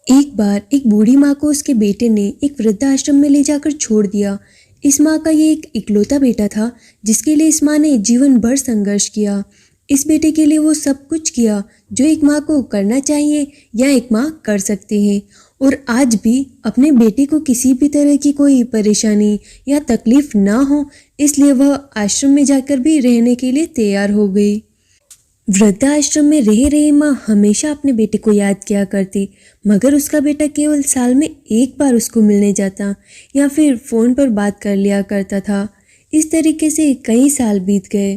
एक बार एक बूढ़ी माँ को उसके बेटे ने एक वृद्धाश्रम में ले जाकर छोड़ दिया। इस माँ का ये एक इकलौता बेटा था जिसके लिए इस माँ ने जीवन भर संघर्ष किया। इस बेटे के लिए वो सब कुछ किया जो एक माँ को करना चाहिए या एक माँ कर सकती है। और आज भी अपने बेटे को किसी भी तरह की कोई परेशानी या तकलीफ ना हो, इसलिए वह आश्रम में जाकर भी रहने के लिए तैयार हो गई। वृद्धाश्रम में रह रही माँ हमेशा अपने बेटे को याद किया करती, मगर उसका बेटा केवल साल में एक बार उसको मिलने जाता या फिर फ़ोन पर बात कर लिया करता था। इस तरीके से कई साल बीत गए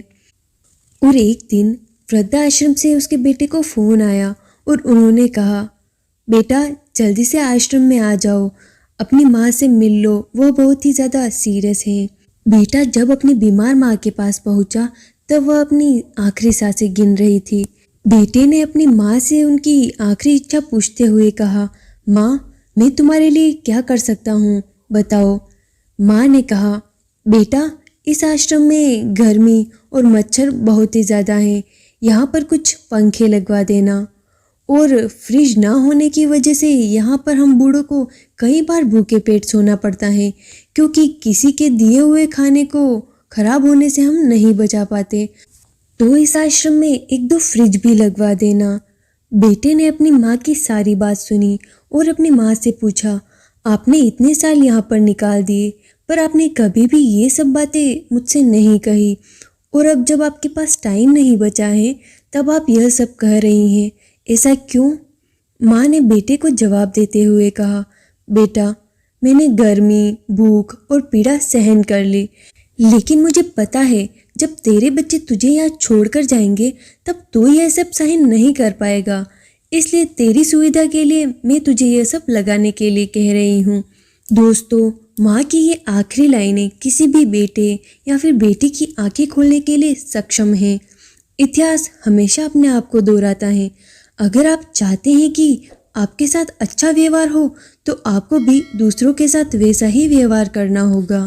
और एक दिन वृद्धाश्रम से उसके बेटे को फ़ोन आया और उन्होंने कहा, बेटा जल्दी से आश्रम में आ जाओ, अपनी माँ से मिल लो, वो बहुत ही ज़्यादा सीरियस है। बेटा जब अपनी बीमार माँ के पास पहुँचा तब वह अपनी आखिरी सांसें गिन रही थी। बेटे ने अपनी माँ से उनकी आखिरी इच्छा पूछते हुए कहा, माँ मैं तुम्हारे लिए क्या कर सकता हूँ, बताओ। माँ ने कहा, बेटा इस आश्रम में गर्मी और मच्छर बहुत ही ज़्यादा हैं, यहाँ पर कुछ पंखे लगवा देना। और फ्रिज ना होने की वजह से यहाँ पर हम बूढ़ों को कई बार भूखे पेट सोना पड़ता है, क्योंकि किसी के दिए हुए खाने को खराब होने से हम नहीं बचा पाते। तो इस आश्रम में एक दो फ्रिज भी लगवा देना। बेटे ने अपनी माँ की सारी बात सुनी और अपनी माँ से पूछा, आपने इतने साल यहाँ पर निकाल दिए पर आपने कभी भी ये सब बातें मुझसे नहीं कही, और अब जब आपके पास टाइम नहीं बचा है तब आप यह सब कह रही हैं, ऐसा क्यों? माँ ने बेटे को जवाब देते हुए कहा, बेटा मैंने गर्मी, भूख और पीड़ा सहन कर ली, लेकिन मुझे पता है जब तेरे बच्चे तुझे यहाँ छोड़कर जाएंगे तब तू यह सब सहन नहीं कर पाएगा। इसलिए तेरी सुविधा के लिए मैं तुझे यह सब लगाने के लिए कह रही हूँ। दोस्तों, माँ की ये आखिरी लाइनें किसी भी बेटे या फिर बेटी की आंखें खोलने के लिए सक्षम है। इतिहास हमेशा अपने आप को दोहराता है। अगर आप चाहते हैं कि आपके साथ अच्छा व्यवहार हो तो आपको भी दूसरों के साथ वैसा ही व्यवहार करना होगा।